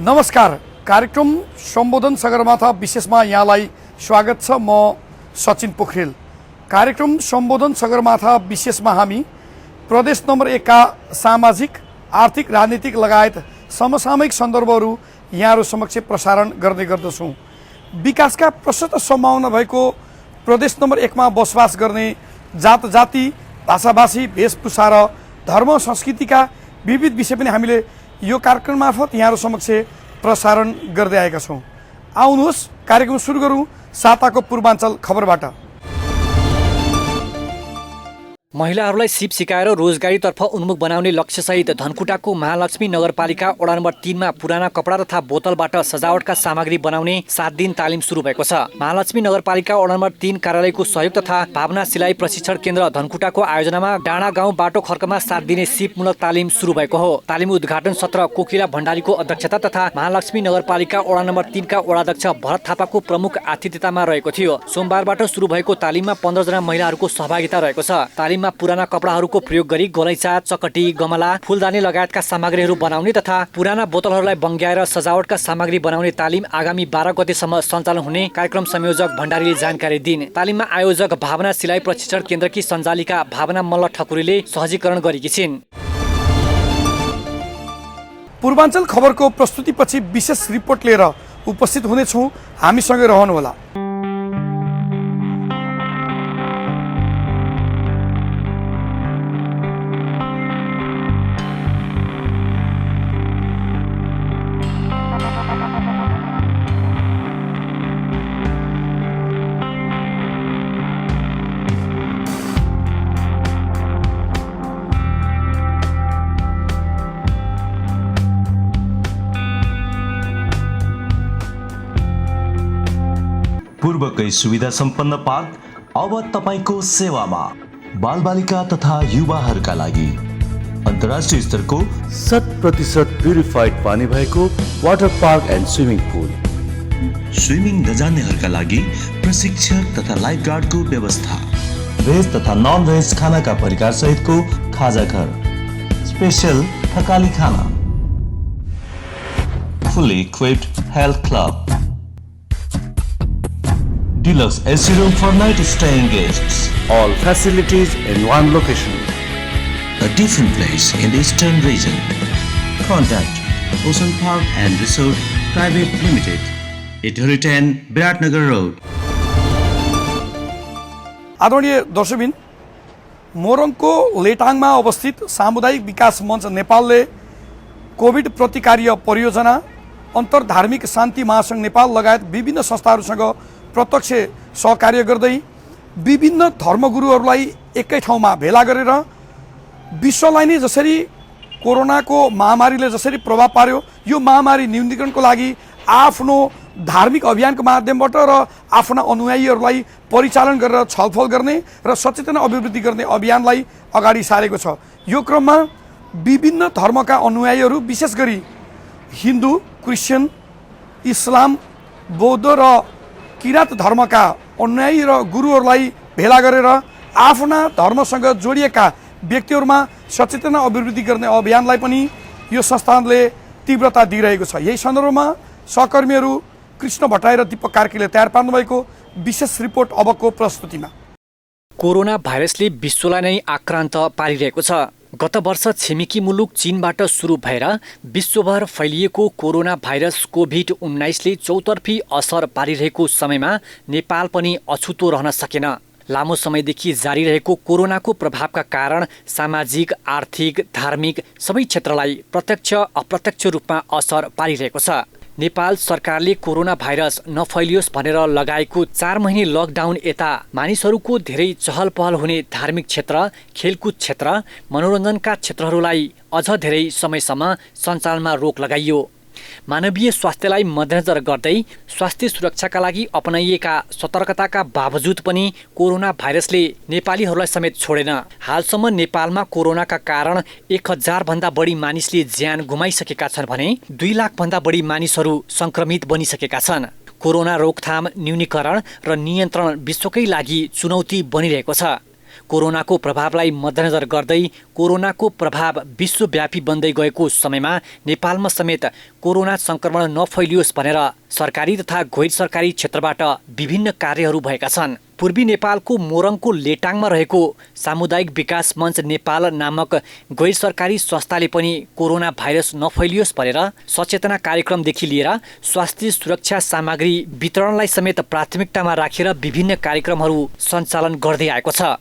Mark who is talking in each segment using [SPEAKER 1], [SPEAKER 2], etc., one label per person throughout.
[SPEAKER 1] नमस्कार। कार्यक्रम सम्बोधन सगरमाथा विशेषमा यहाँलाई स्वागत छ। म सचिन पोखरेल। कार्यक्रम सम्बोधन सगरमाथा विशेषमा हामी प्रदेश नम्बर 1 का सामाजिक, आर्थिक, राजनीतिक लगायत समसामयिक सन्दर्भहरू यहाँहरू समक्ष प्रसारण गर्ने गर्दछौँ। विकासका प्रशस्त सम्भावना भएको प्रदेश नम्बर 1 मा बसोबास गर्ने जात जाति, भाषाभाषी, वेशभूषा र धर्म संस्कृतिका विविध विषय पनि हामीले यो कार्यक्रम मार्फत यहाँहरू समक्ष प्रसारण गर्दै आएका छौँ। आउनुहोस् कार्यक्रम सुरु गरौँ साताको पूर्वाञ्चल खबरबाट।
[SPEAKER 2] महिलाहरूलाई सिप सिकाएर रोजगारीतर्फ उन्मुख बनाउने लक्ष्यसहित धनकुटाको महालक्ष्मी नगरपालिका वडा नम्बर 3 मा पुराना कपडा तथा बोतलबाट सजावटका सामग्री बनाउने 7 दिन तालिम सुरु भएको छ। महालक्ष्मी नगरपालिका वडा नम्बर 3 कार्यालयको सहयोग तथा भावना सिलाइ प्रशिक्षण केन्द्र धनकुटाको आयोजनामा डाँडा गाउँ बाटो खर्कमा 7 दिने सिपमूलक तालिम सुरु भएको हो। तालिम उद्घाटन सत्र कोकिला भण्डारीको अध्यक्षता तथा महालक्ष्मी नगरपालिका वडा नम्बर 3 का वडाध्यक्ष भरत थापाको प्रमुख आतिथ्यतामा रहेको थियो। सोमबारबाट सुरु भएको तालिममा 15 जना महिलाहरूको सहभागिता रहेको छ। तालिममा पुराना कपडाहरूको प्रयोग गरी गलैँचा, चकटी, गमला, फुलदानी लगायतका सामग्रीहरू बनाउने तथा पुराना बोतलहरूलाई बङ्ग्याएर सजावटका सामग्री बनाउने तालिम आगामी 12 गतेसम्म सञ्चालन हुने कार्यक्रम संयोजक भण्डारीले जानकारी दिइन्। तालिममा आयोजक भावना सिलाइ प्रशिक्षण केन्द्रकी सञ्चालिका भावना मल्ल ठकुरीले सहजीकरण गरेकी छिन्।
[SPEAKER 1] पूर्वाञ्चल खबरको प्रस्तुतिपछि विशेष रिपोर्ट लिएर उपस्थित हुनेछौँ। हामीसँगै रहनुहोला।
[SPEAKER 3] पूर्वकै सुविधा सम्पन्न पार्क अब तपाईको सेवामा। बालबालिका तथा युवाहरूका लागि अन्तर्राष्ट्रिय स्तरको
[SPEAKER 4] 100% प्युरिफाइड पानी भएको water park and swimming pool.
[SPEAKER 3] Swimming नजान्नेहरूका लागि प्रशिक्षक तथा लाइफ गार्डको व्यवस्था। भेज तथा नन भेज खानाका परिकार सहितको खाजा घर, स्पेशल थकाली खाना, fully equipped health club, deluxe AC room for night staying guests.
[SPEAKER 4] All facilities in one location.
[SPEAKER 3] A different place in the eastern region. Contact Ocean Park and Resort Private Limited, 810 Biratnagar Road.
[SPEAKER 1] आदरणीय दर्शकबिन, मोरङको लेटाङमा अवस्थित सामुदायिक विकास मञ्च नेपालले covid प्रतिकार्य परियोजना, अन्तर्धार्मिक शान्ति महासङ्घ नेपाल लगायत विभिन्न संस्थाहरूसँग प्रत्यक्ष सहकार्य गर्दै विभिन्न धर्मगुरुहरूलाई एकै ठाउँमा भेला गरेर विश्वलाई नै जसरी कोरोनाको महामारीले जसरी प्रभाव पार्यो, यो महामारी न्यूनीकरणको लागि आफ्नो धार्मिक अभियानको माध्यमबाट र आफ्ना अनुयायीहरूलाई परिचालन गरेर छलफल गर्ने र सचेतना अभिवृद्धि गर्ने अभियानलाई अगाडि सारेको छ। यो क्रममा विभिन्न धर्मका अनुयायीहरू, विशेष गरी हिन्दू, क्रिस्चियन, इस्लाम, बौद्ध र किराँत धर्मका अनुयायी र गुरुहरूलाई भेला गरेर आफ्ना धर्मसँग जोडिएका व्यक्तिहरूमा सचेतना अभिवृद्धि गर्ने अभियानलाई पनि यो संस्थानले तीव्रता दिइरहेको छ। यही सन्दर्भमा सहकर्मीहरू कृष्ण भट्टराई र दीपक कार्कीले तयार पार्नुभएको विशेष रिपोर्ट अबको प्रस्तुतिमा।
[SPEAKER 2] कोरोना भाइरसले विश्वलाई नै आक्रान्त पारिरहेको छ। गत वर्ष छिमेकी मुलुक चीनबाट सुरु भएर विश्वभर फैलिएको कोरोना भाइरस कोभिड-19ले चौतर्फी असर पारिरहेको समयमा नेपाल पनि अछुतो रहन सकेन। लामो समयदेखि जारी रहेको कोरोनाको प्रभावका कारण सामाजिक, आर्थिक, धार्मिक सबै क्षेत्रलाई प्रत्यक्ष अप्रत्यक्ष रूपमा असर पारिरहेको छ। नेपाल सरकारले कोरोना भाइरस नफैलियोस् भनेर लगाएको 4 महिने लकडाउन यता मानिसहरूको धेरै चहल पहल हुने धार्मिक क्षेत्र, खेलकुद क्षेत्र, मनोरञ्जनका क्षेत्रहरूलाई अझ धेरै समयसम्म सञ्चालनमा रोक लगाइयो। मानवीय स्वास्थ्यलाई मध्यनजर गर्दै स्वास्थ्य सुरक्षाका लागि अपनाइएका सतर्कताका बावजुद पनि कोरोना भाइरसले नेपालीहरूलाई समेत छोडेन। हालसम्म नेपालमा कोरोनाका कारण 1000 भन्दा बढी मानिसले ज्यान गुमाइसकेका छन् भने 2 लाख भन्दा बढी मानिसहरू संक्रमित बनिसकेका छन्। कोरोना रोकथाम, न्यूनीकरण र नियन्त्रण विश्वकै लागि चुनौती बनिरहेको छ। कोरोनाको प्रभावलाई मध्यनजर गर्दै कोरोनाको प्रभाव विश्वव्यापी बन्दै गएको समयमा नेपालमा समेत कोरोना संक्रमण नफैलियोस् भनेर सरकारी तथा गैर सरकारी क्षेत्रबाट विभिन्न कार्यहरू भएका छन्। पूर्वी नेपालको मोरङको लेटाङमा रहेको सामुदायिक विकास मञ्च नेपाल नामक गैर सरकारी संस्थाले पनि कोरोना भाइरस नफैलियोस् भनेर सचेतना कार्यक्रमदेखि लिएर स्वास्थ्य सुरक्षा सामग्री वितरणलाई समेत प्राथमिकतामा राखेर विभिन्न कार्यक्रमहरू सञ्चालन गर्दै आएको छ।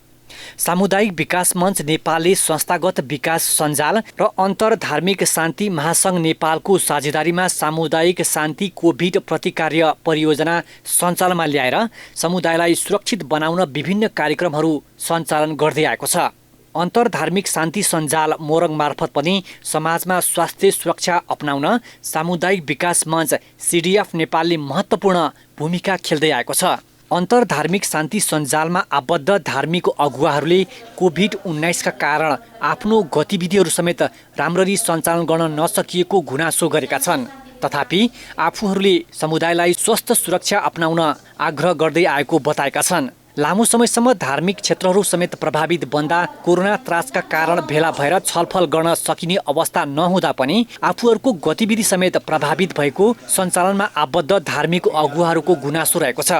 [SPEAKER 2] सामुदायिक विकास मञ्च नेपालले संस्थागत विकास सञ्जाल र अन्तर धार्मिक शान्ति महासङ्घ नेपालको साझेदारीमा सामुदायिक शान्ति कोभिड प्रतिकार्य परियोजना सञ्चालनमा ल्याएर समुदायलाई सुरक्षित बनाउन विभिन्न कार्यक्रमहरू सञ्चालन गर्दै आएको छ। अन्तर धार्मिक शान्ति सञ्जाल मोरङ मार्फत पनि समाजमा स्वास्थ्य सुरक्षा अपनाउन सामुदायिक विकास मञ्च सिडिएफ नेपालले महत्त्वपूर्ण भूमिका खेल्दै आएको छ। अन्तर धार्मिक शान्ति सञ्जालमा आबद्ध धार्मिक अगुवाहरूले कोभिड-19 का कारण आफ्नो गतिविधिहरू समेत राम्ररी सञ्चालन गर्न नसकिएको गुनासो गरेका छन्। तथापि आफूहरूले समुदायलाई स्वस्थ सुरक्षा अपनाउन आग्रह गर्दै आएको बताएका छन्। लामो समयसम्म धार्मिक क्षेत्रहरू समेत प्रभावित बन्दा कोरोना त्रासका कारण भेला भएर छलफल गर्न सकिने अवस्था नहुँदा पनि आफूहरूको गतिविधि समेत प्रभावित भएको सञ्चालनमा आबद्ध धार्मिक अगुवाहरूको गुनासो रहेको छ।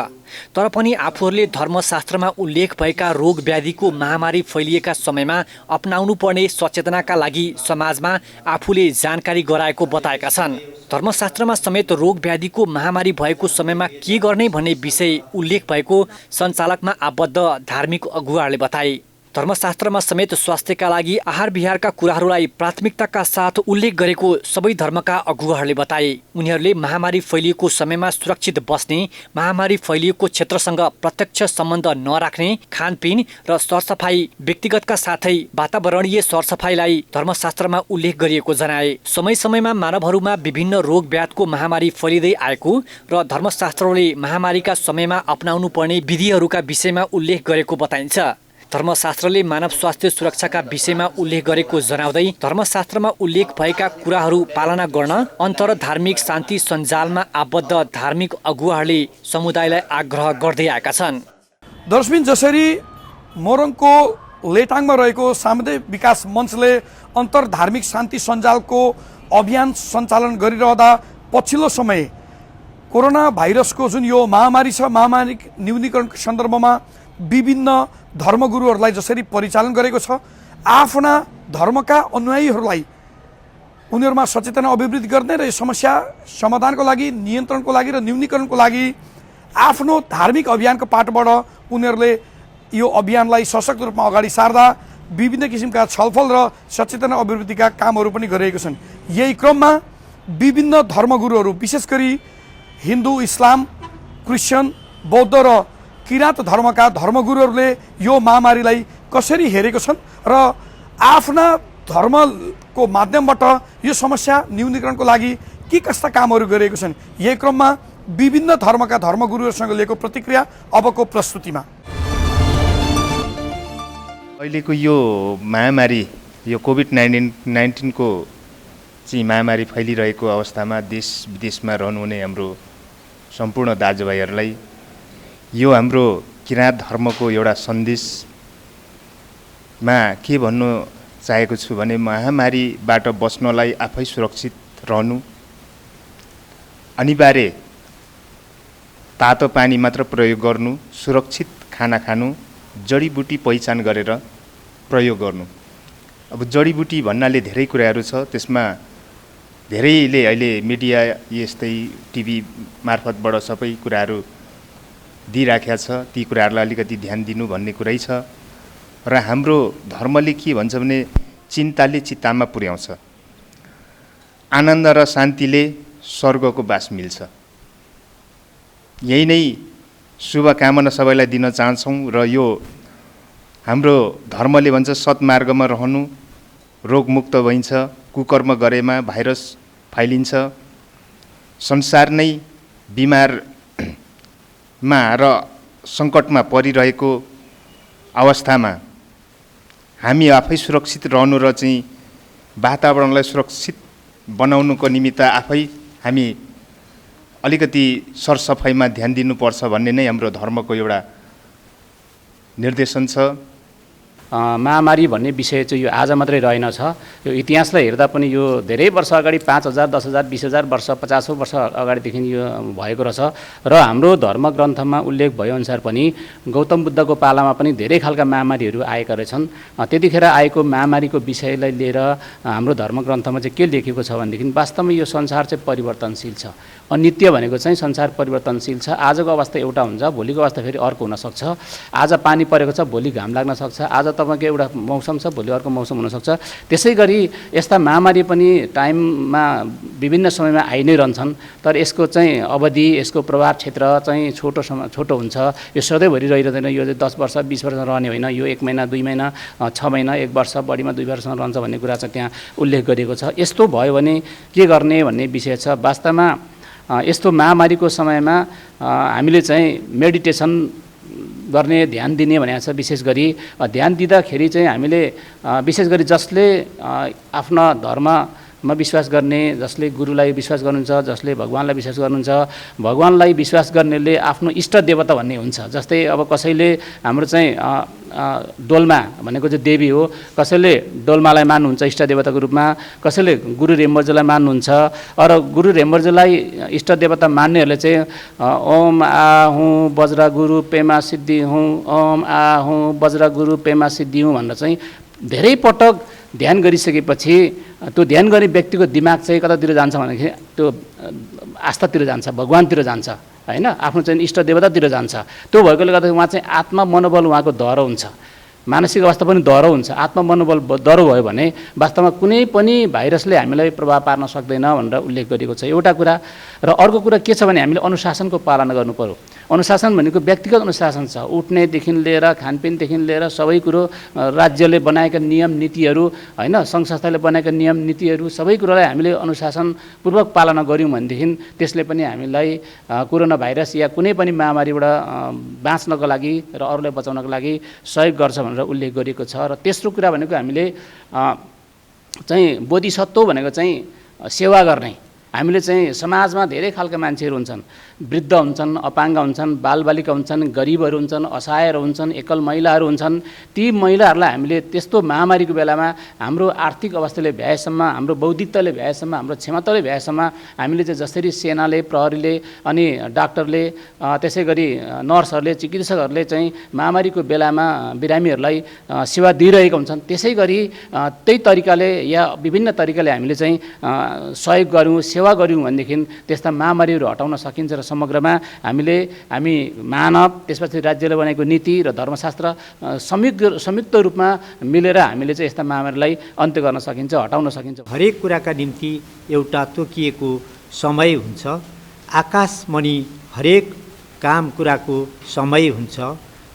[SPEAKER 2] तर पनि आफूहरूले धर्मशास्त्रमा उल्लेख भएका रोग व्याधिको महामारी फैलिएका समयमा अपनाउनु पर्ने सचेतनाका लागि समाजमा आफूले जानकारी गराएको बताएका छन्। धर्मशास्त्रमा समेत रोग व्याधिको महामारी भएको समयमा के गर्ने भन्ने विषय उल्लेख भएको सञ्चालकमा आबद्ध धार्मिक अगुवाहरूले बताए। धर्मशास्त्रमा समेत स्वास्थ्यका लागि आहार विहारका कुराहरूलाई प्राथमिकताका साथ उल्लेख गरेको सबै धर्मका अगुवाहरूले बताए। उनीहरूले महामारी फैलिएको समयमा सुरक्षित बस्ने, महामारी फैलिएको क्षेत्रसँग प्रत्यक्ष सम्बन्ध नराख्ने, खानपिन र सरसफाई व्यक्तिगतका साथै वातावरणीय सरसफाईलाई धर्मशास्त्रमा उल्लेख गरिएको जनाए। समय समयमा मानवहरूमा विभिन्न रोग व्याधको महामारी फैलिँदै आएको र धर्मशास्त्रले महामारीका समयमा अपनाउनु पर्ने विधिहरूका विषयमा उल्लेख गरेको बताइन्छ। धर्मशास्त्रले मानव स्वास्थ्य सुरक्षाका विषयमा उल्लेख गरेको जनाउँदै धर्मशास्त्रमा उल्लेख भएका कुराहरू पालना गर्न अन्तर धार्मिक शान्ति सञ्जालमा आबद्ध धार्मिक अगुवाहरूले समुदायलाई आग्रह गर्दै आएका छन्।
[SPEAKER 1] दर्शबिन, जसरी मोरङको लेटाङमा रहेको सामुदायिक विकास मञ्चले अन्तर धार्मिक शान्ति सञ्जालको अभियान सञ्चालन गरिरहँदा पछिल्लो समय कोरोना भाइरसको जुन यो महामारी छ, महामारी न्यूनीकरणको सन्दर्भमा विभिन्न धर्मगुरुहरूलाई जसरी परिचालन गरेको छ, आफ्ना धर्मका अनुयायीहरूलाई उनीहरूमा सचेतना अभिवृद्धि गर्ने र यो समस्या समाधानको लागि, नियन्त्रणको लागि र न्यूनीकरणको लागि आफ्नो धार्मिक अभियानको पाटोबाट उनीहरूले यो अभियानलाई सशक्त रूपमा अगाडि सार्दा विभिन्न किसिमका छलफल र सचेतना अभिवृद्धिका कामहरू पनि गरिरहेका छन्। यही क्रममा विभिन्न धर्मगुरुहरू, विशेष गरी हिन्दू, इस्लाम, क्रिस्चियन, बौद्ध र किराँत धर्मका धर्मगुरुहरूले यो महामारीलाई कसरी हेरेको छन् र आफ्ना धर्मको माध्यमबाट यो समस्या न्यूनीकरणको लागि के कस्ता कामहरू गरिरहेको छन्, यही क्रममा विभिन्न धर्मका धर्मगुरुहरूसँग लिएको प्रतिक्रिया अबको प्रस्तुतिमा।
[SPEAKER 5] अहिलेको यो महामारी, यो कोभिड-19 को चाहिँ महामारी फैलिरहेको अवस्थामा देश विदेशमा रहनुहुने हाम्रो सम्पूर्ण दाजुभाइहरूलाई यो हाम्रो किराँत धर्मको एउटा सन्देशमा के भन्नु चाहेको छु भने महामारीबाट बच्नलाई आफै सुरक्षित रहनु, अनिवार्य तातो पानी मात्र प्रयोग गर्नु, सुरक्षित खाना खानु, जडीबुटी पहिचान गरेर प्रयोग गर्नु। अब जडीबुटी भन्नाले धेरै कुराहरू छ, त्यसमा धेरैले अहिले मिडिया यस्तै टिभी मार्फतबाट सबै कुराहरू दिइराखेको छ। ती कुराहरूलाई अलिकति ध्यान दिनु भन्ने कुरै छ। र हाम्रो धर्मले के भन्छ भने चिन्ताले चित्तामा पुर्याउँछ, आनन्द र शान्तिले स्वर्गको बास मिल्छ। यही नै शुभकामना सबैलाई दिन चाहन्छौँ। र यो हाम्रो धर्मले भन्छ सत्मार्गमा रहनु, रोगमुक्त भइन्छ, कुकर्म गरेमा भाइरस फैलिन्छ। संसार नै बिमारमा र सङ्कटमा परिरहेको अवस्थामा हामी आफै सुरक्षित रहनु र चाहिँ वातावरणलाई सुरक्षित बनाउनुको निमित्त आफै हामी अलिकति सरसफाइमा ध्यान दिनुपर्छ भन्ने नै हाम्रो धर्मको एउटा निर्देशन छ।
[SPEAKER 6] महामारी भन्ने विषय चाहिँ यो आज मात्रै रहेनछ। यो इतिहासलाई हेर्दा पनि यो धेरै वर्ष अगाडि 5,000, 10,000, 20,000 वर्ष 50 वर्ष अगाडिदेखि यो भएको रहेछ र हाम्रो धर्मग्रन्थमा उल्लेख भएअनुसार पनि गौतम बुद्धको पालामा पनि धेरै खालका महामारीहरू आएका रहेछन्। त्यतिखेर आएको महामारीको विषयलाई लिएर हाम्रो धर्मग्रन्थमा चाहिँ के लेखेको छ भनेदेखि वास्तवमा यो संसार चाहिँ परिवर्तनशील छ। नित्य भनेको चाहिँ संसार परिवर्तनशील छ। आजको अवस्था एउटा हुन्छ, भोलिको अवस्था फेरि अर्को हुनसक्छ। आज पानी परेको छ, भोलि घाम लाग्न सक्छ। आज तपाईँको एउटा मौसम छ, भोलि अर्को मौसम हुनसक्छ। त्यसै गरी यस्ता महामारी पनि टाइममा विभिन्न समयमा आइ नै रहन्छन्, तर यसको चाहिँ अवधि, यसको प्रभाव क्षेत्र चाहिँ छोटो हुन्छ। यो सधैँभरि रहिरहँदैन। यो 10 वर्ष 20 वर्ष रहने होइन। यो 1 महिना 2 महिना 6 महिना 1 वर्ष बढीमा 2 वर्षसम्म रहन्छ भन्ने कुरा चाहिँ त्यहाँ उल्लेख गरिएको छ। यस्तो भयो भने के गर्ने भन्ने विषय छ। वास्तवमा यस्तो महामारीको समयमा हामीले चाहिँ मेडिटेसन गर्ने, ध्यान दिने भनेको छ। विशेष गरी ध्यान दिँदाखेरि चाहिँ हामीले विशेष गरी जसले आफ्ना धर्ममा विश्वास गर्ने, जसले गुरुलाई विश्वास गर्नुहुन्छ, जसले भगवान्लाई विश्वास गर्नुहुन्छ, भगवान्लाई विश्वास गर्नेले आफ्नो इष्ट देवता भन्ने हुन्छ। जस्तै अब कसैले हाम्रो चाहिँ डोल्मा भनेको चाहिँ देवी हो, कसैले डोल्मालाई मान्नुहुन्छ इष्ट देवताको रूपमा, कसैले गुरु रेम्बोजुलाई मान्नुहुन्छ। र गुरु रेम्बोजुलाई इष्ट देवता मान्नेहरूले चाहिँ ओम आ हुँ वज्र गुरु पेमा सिद्धि हुँ, ओम आ हुँ वज्र गुरु पेमा सिद्धि हुँ भनेर चाहिँ धेरै पटक ध्यान गरिसकेपछि त्यो ध्यान गर्ने व्यक्तिको दिमाग चाहिँ कतातिर जान्छ भन्दाखेरि त्यो आस्थातिर जान्छ, भगवान्तिर जान्छ हैन, आफ्नो चाहिँ इष्ट देवतातिर जान्छ। त्यो भएकोले गर्दा उहाँ चाहिँ आत्मा मनोबल उहाँको दह्रो हुन्छ, मानसिक अवस्था पनि दह्रो हुन्छ। आत्मा मनोबल दह्रो भयो भने वास्तवमा कुनै पनि भाइरसले हामीलाई प्रभाव पार्न सक्दैन भनेर उल्लेख गरिएको छ एउटा कुरा। र अर्को कुरा के छ भने हामीले अनुशासनको पालना गर्नु पर्यो। अनुशासन भनेको व्यक्तिगत अनुशासन छ, उठ्नेदेखि लिएर खानपिनदेखि लिएर सबै कुरो राज्यले बनाएका नियम नीतिहरू हैन, सङ्घ संस्थाले बनाएका नियम नीतिहरू सबै कुरोलाई हामीले अनुशासनपूर्वक पालना गऱ्यौँ भनेदेखि त्यसले पनि हामीलाई कोरोना भाइरस या कुनै पनि महामारीबाट बाँच्नको लागि र अरूलाई बचाउनको लागि सहयोग गर्छ भनेर उल्लेख गरिएको छ। र तेस्रो कुरा भनेको हामीले चाहिँ बोधिसत्व भनेको चाहिँ सेवा गर्ने। हामीले चाहिँ समाजमा धेरै खालका मान्छेहरू हुन्छन्, वृद्ध हुन्छन्, अपाङ्ग हुन्छन्, बालबालिका हुन्छन्, गरिबहरू हुन्छन्, असहायहरू हुन्छन्, एकल महिलाहरू हुन्छन्। ती महिलाहरूलाई हामीले त्यस्तो महामारीको बेलामा हाम्रो आर्थिक अवस्थाले भ्याएसम्म, हाम्रो बौद्धिकताले भ्याएसम्म, हाम्रो क्षमताले भ्याएसम्म हामीले चाहिँ जसरी सेनाले, प्रहरीले अनि डाक्टरले, त्यसै गरी नर्सहरूले, चिकित्सकहरूले चाहिँ महामारीको बेलामा बिरामीहरूलाई सेवा दिइरहेका हुन्छन्, त्यसै गरी त्यही तरिकाले या विभिन्न तरिकाले हामीले चाहिँ सहयोग गऱ्यौँ, सेवा गऱ्यौँ भनेदेखि त्यस्ता महामारीहरू हटाउन सकिन्छ। र समग्रमा हामी मानव, त्यसपछि राज्यले बनाएको नीति र धर्मशास्त्र संयुक्त रूपमा मिलेर हामीले चाहिँ यस्ता महामारीलाई अन्त्य गर्न सकिन्छ, हटाउन सकिन्छ।
[SPEAKER 7] हरेक कुराका निम्ति एउटा तोकिएको समय हुन्छ। आकाशमणि हरेक काम कुराको समय हुन्छ,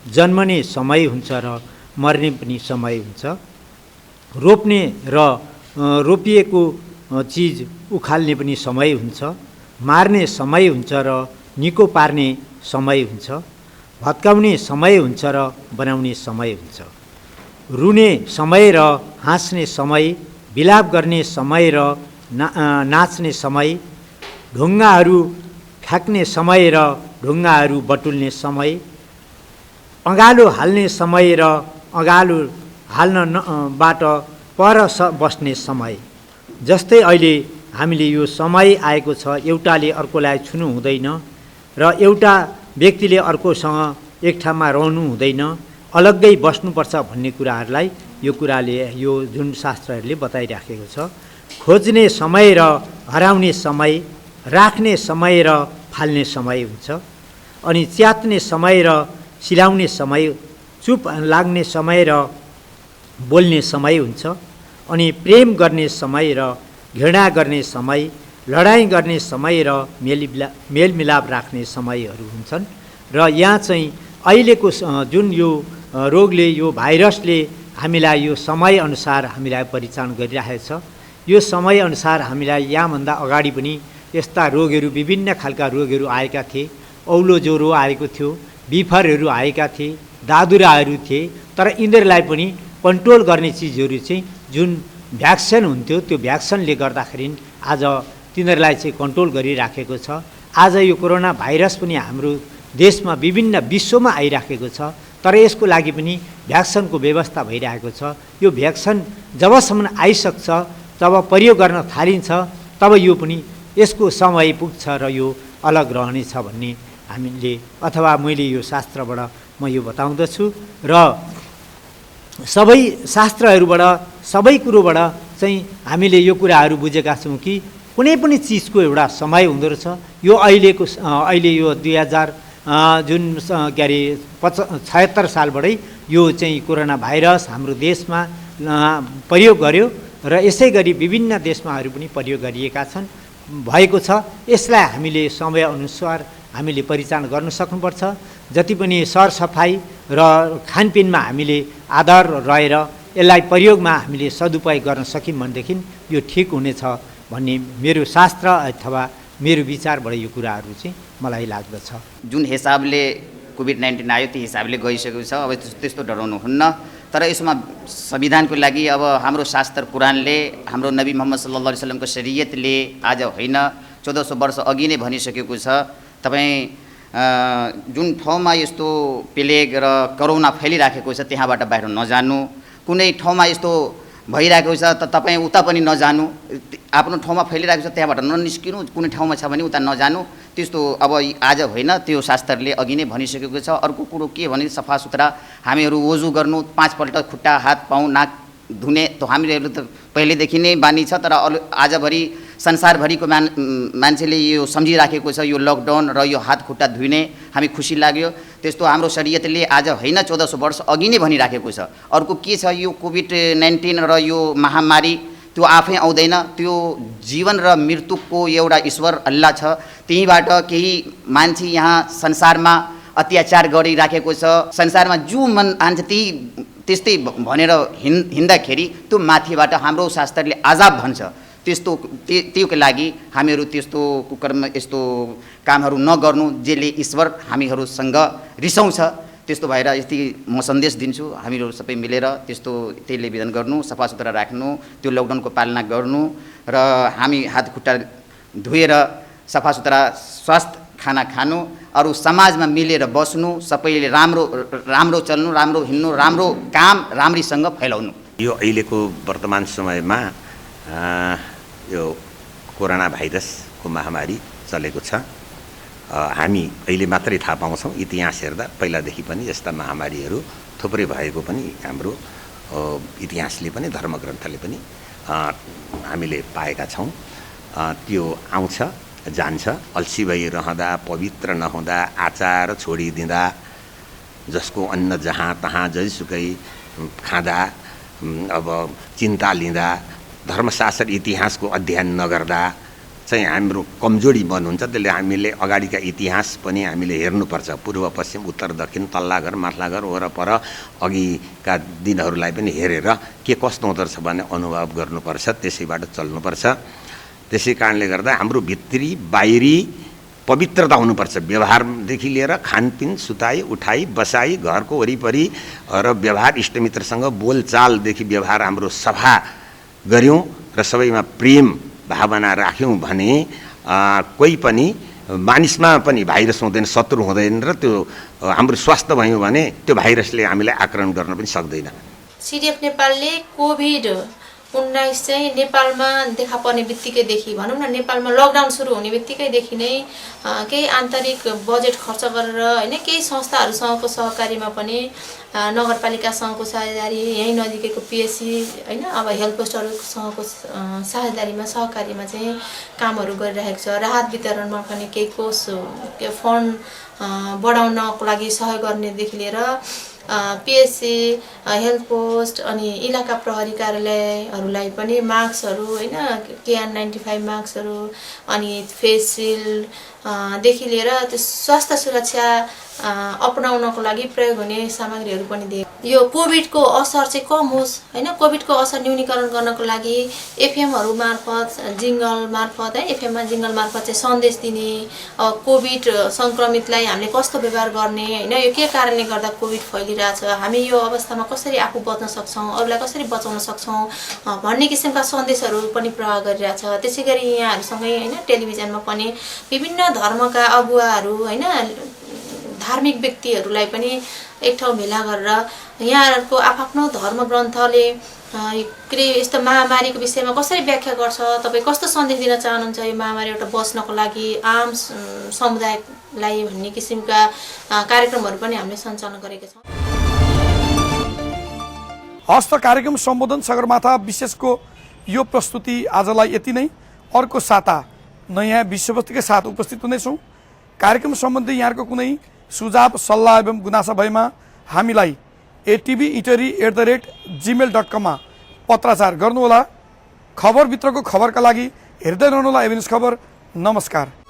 [SPEAKER 7] जन्मने समय हुन्छ र मर्ने पनि समय हुन्छ। रोप्ने र रोपिएको चिज उखाल्ने पनि समय हुन्छ, मार्ने समय हुन्छ र निको पार्ने समय हुन्छ, भत्काउने समय हुन्छ र बनाउने समय हुन्छ, रुने समय र हाँस्ने समय, विलाप गर्ने समय र नाच्ने समय, ढुङ्गाहरू फ्याँक्ने समय र ढुङ्गाहरू बटुल्ने समय, अँगालो हाल्ने समय र अँगालो हाल्नबाट पर बस्ने समय। जस्तै अहिले हामीले यो समय आएको छ, एउटाले अर्कोलाई छुनु हुँदैन र एउटा व्यक्तिले अर्कोसँग एक ठाउँमा रहनु हुँदैन, अलग्गै बस्नुपर्छ भन्ने कुराहरूलाई यो कुराले, यो जुन शास्त्रहरूले बताइराखेको छ। खोज्ने समय र हराउने समय, राख्ने समय र फाल्ने समय हुन्छ, अनि च्यात्ने समय र सिलाउने समय, चुप लाग्ने समय र बोल्ने समय हुन्छ, अनि प्रेम गर्ने समय र घृणा गर्ने समय, लडाइँ गर्ने समय र मेलमिलाप राख्ने समयहरू हुन्छन्। र यहाँ चाहिँ अहिलेको जुन यो रोगले, यो भाइरसले हामीलाई यो समयअनुसार हामीलाई परिचालन गरिरहेको छ। यो समयअनुसार हामीलाई यहाँभन्दा अगाडि पनि यस्ता रोगहरू, विभिन्न खालका रोगहरू आएका थिए। औलो ज्वरो आएको थियो, बिफरहरू आएका थिए, दादुराहरू थिए, तर यिनीहरूलाई पनि कन्ट्रोल गर्ने चिजहरू चाहिँ जुन भ्याक्सिन हुन्थ्यो, त्यो भ्याक्सिनले गर्दाखेरि आज तिनीहरूलाई चाहिँ कन्ट्रोल गरिराखेको छ। आज यो कोरोना भाइरस पनि हाम्रो देशमा, विभिन्न विश्वमा आइराखेको छ, तर यसको लागि पनि भ्याक्सिनको व्यवस्था भइरहेको छ। यो भ्याक्सिन जबसम्म आइसक्छ, तब प्रयोग गर्न थालिन्छ, तब यो पनि यसको समय पुग्छ र यो अलग रहनेछ भन्ने हामीले अथवा मैले यो शास्त्रबाट म यो बताउँदछु। र सबै शास्त्रहरूबाट सबै कुरोबाट चाहिँ हामीले यो कुराहरू बुझेका छौँ कि कुनै पनि चिजको एउटा समय हुँदो रहेछ। यो अहिले यो 2000 जुन के अरे 76 सालबाटै यो चाहिँ कोरोना भाइरस हाम्रो देशमा प्रयोग गर्यो र यसै गरी विभिन्न देशमाहरू पनि प्रयोग गरिएका छन् भएको छ। यसलाई हामीले समयअनुसार हामीले परिचालन गर्न सक्नुपर्छ। जति पनि सरसफाइ र खानपिनमा हामीले आधार रहेर यसलाई प्रयोगमा हामीले सदुपयोग गर्न सक्यौँ भनेदेखि यो ठिक हुनेछ भन्ने मेरो शास्त्र अथवा मेरो विचारबाट यो कुराहरू चाहिँ मलाई लाग्दछ।
[SPEAKER 8] जुन हिसाबले कोभिड-19 आयो त्यो हिसाबले गइसकेको छ। अब त्यस्तो डराउनु हुन्न। तर यसमा संविधानको लागि अब हाम्रो शास्त्र कुरानले, हाम्रो नबी मोहम्मद सल्लल्लाहु अलैहि वसल्लमको शरीयतले आज होइन 1400 वर्ष अघि नै भनिसकेको छ, तपाईँ जुन ठाउँमा यस्तो प्लेग र कोरोना फैलिराखेको छ त्यहाँबाट बाहिर नजानु। कुनै ठाउँमा यस्तो भइरहेको छ त तपाईँ उता पनि नजानु। आफ्नो ठाउँमा फैलिरहेको छ त्यहाँबाट ननिस्किनु। कुनै ठाउँमा छ भने उता नजानु। त्यस्तो अब आज होइन, त्यो शास्त्रले अघि नै भनिसकेको छ। अर्को कुरो के भने सफा सुथरा हामीहरू वजु गर्नु, 5 पल्ट खुट्टा हात पाउ नाक धुने त हामीहरू त पहिलेदेखि नै बानी छ। तर आजभरि संसारभरिको मान्छेले यो सम्झिराखेको छ यो लकडाउन र यो हात खुट्टा धुने। हामी खुसी लाग्यो। त्यस्तो हाम्रो शरीयतले आज होइन 1400 वर्ष अघि नै भनिराखेको छ। अर्को के छ, यो कोभिड-19 र यो महामारी त्यो आफै आउँदैन। त्यो जीवन र मृत्युको एउटा ईश्वर अल्लाह छ। त्यहीबाट केही मान्छे यहाँ संसारमा अत्याचार गरिराखेको छ। संसारमा जो मन आन्छ त्यस्तै भनेर हिँड्दाखेरि त्यो माथिबाट हाम्रो शास्त्रले आजाब भन्छ। त्योको लागि हामीहरू त्यस्तो कुकर्म यस्तो कामहरू नगर्नु जसले ईश्वर हामीहरूसँग रिसाउँछ। त्यस्तो भएर यति म सन्देश दिन्छु, हामीहरू सबै मिलेर त्यही निवेदन गर्नु, सफा सुथरा राख्नु, त्यो लकडाउनको पालना गर्नु र हामी हात खुट्टा धोएर सफा सुथरा स्वास्थ्य खाना खानु, अरू समाजमा मिलेर बस्नु, सबैले राम्रो चल्नु, राम्रो हिँड्नु, राम्रो काम राम्रैसँग फैलाउनु।
[SPEAKER 9] यो अहिलेको वर्तमान समयमा यो कोरोना भाइरसको महामारी चलेको छ। हामी अहिले मात्रै थाहा पाउँछौँ, इतिहास हेर्दा पहिलादेखि पनि यस्ता महामारीहरू थुप्रै भएको पनि हाम्रो इतिहासले पनि धर्मग्रन्थले पनि हामीले पाएका छौँ। त्यो आउँछ जान्छ। अल्छी भइरहँदा, पवित्र नहुँदा, आचार छोडिदिँदा, जसको अन्न जहाँ तहाँ जैसुकै खाँदा, अब चिन्ता लिँदा, धर्मशास्त्र इतिहासको अध्ययन नगर्दा चाहिँ हाम्रो कमजोरी मन हुन्छ। त्यसले हामीले अगाडिका इतिहास पनि हामीले हेर्नुपर्छ। पूर्व पश्चिम उत्तर दक्षिण तल्ला घर माथला घर वरपर अघिका दिनहरूलाई पनि हेरेर के कस्तो हुँदो रहेछ भन्ने अनुभव गर्नुपर्छ। त्यसैबाट चल्नुपर्छ। त्यसै कारणले गर्दा हाम्रो भित्री बाहिरी पवित्रता हुनुपर्छ। व्यवहारदेखि लिएर खानपिन, सुताई, उठाई, बसाई, घरको वरिपरि र व्यवहार इष्टमित्रसँग बोलचालदेखि व्यवहार हाम्रो सफा गऱ्यौँ र सबैमा प्रेम भावना राख्यौँ भने कोही पनि मानिसमा पनि भाइरस हुँदैन, शत्रु हुँदैन र त्यो हाम्रो स्वास्थ्य भयो भने त्यो भाइरसले हामीलाई आक्रमण गर्न पनि सक्दैन।
[SPEAKER 10] सिडिएफ नेपालले कोभिड-19 चाहिँ नेपालमा देखा पर्ने बित्तिकैदेखि भनौँ न, नेपालमा लकडाउन सुरु हुने बित्तिकैदेखि नै केही आन्तरिक बजेट खर्च गरेर होइन, केही संस्थाहरूसँगको सहकारीमा पनि नगरपालिकासँगको साझेदारी, यहीँ नजिकैको पिएससी होइन, अब हेल्थ पोस्टहरूसँगको साझेदारीमा सहकारीमा चाहिँ कामहरू गरिरहेको छ। राहत वितरणमा पनि केही कोष फन्ड बढाउनको लागि सहयोग गर्नेदेखि लिएर पिएससी, हेल्थ पोस्ट अनि इलाका प्रहरी कार्यालयहरूलाई पनि मास्कहरू होइन, KN95 मास्कहरू अनि फेस सिल्डदेखि लिएर त्यो स्वास्थ्य सुरक्षा अपनाउनको लागि प्रयोग हुने सामग्रीहरू पनि दिए। यो कोभिडको असर चाहिँ कम होस् होइन, कोभिडको असर न्यूनीकरण गर्नको लागि एफएमहरू मार्फत, जिङ्गल मार्फत है, एफएममा जिङ्गल मार्फत चाहिँ सन्देश दिने, कोभिड सङ्क्रमितलाई हामीले कस्तो व्यवहार गर्ने होइन, यो के कारणले गर्दा कोभिड फैलिरहेछ, हामी यो अवस्थामा कसरी आफू बच्न सक्छौँ, अरूलाई कसरी बचाउन सक्छौँ भन्ने किसिमका सन्देशहरू पनि प्रवाह गरिरहेछ। त्यसै गरी यहाँहरूसँगै होइन टेलिभिजनमा पनि विभिन्न धर्मका अगुवाहरू होइन, धार्मिक व्यक्तिहरूलाई पनि एक ठाउँ भेला गरेर यहाँहरूको आफ्नो धर्म ग्रन्थले के अरे यस्तो महामारीको विषयमा कसरी व्याख्या गर्छ, तपाईँ कस्तो सन्देश दिन चाहनुहुन्छ यो महामारीबाट बच्नको लागि आम समुदायलाई भन्ने किसिमका कार्यक्रमहरू पनि हामीले सञ्चालन गरेका छौँ।
[SPEAKER 1] हस्त कार्यक्रम सम्बोधन सगरमाथा विशेषको यो प्रस्तुति आजलाई यति नै। अर्को साता नयाँ विषयवस्तुकै साथ उपस्थित हुनेछौँ। कार्यक्रम सम्बन्धी यहाँको कुनै सुझाव सल्लाह एवं गुनासा भएमा हामीलाई atv@gmail.com मा पत्राचार गर्नुहोला। खबरभित्रको खबरका लागि हेर्दै रहनुहोला एभिन्यूज खबर। नमस्कार।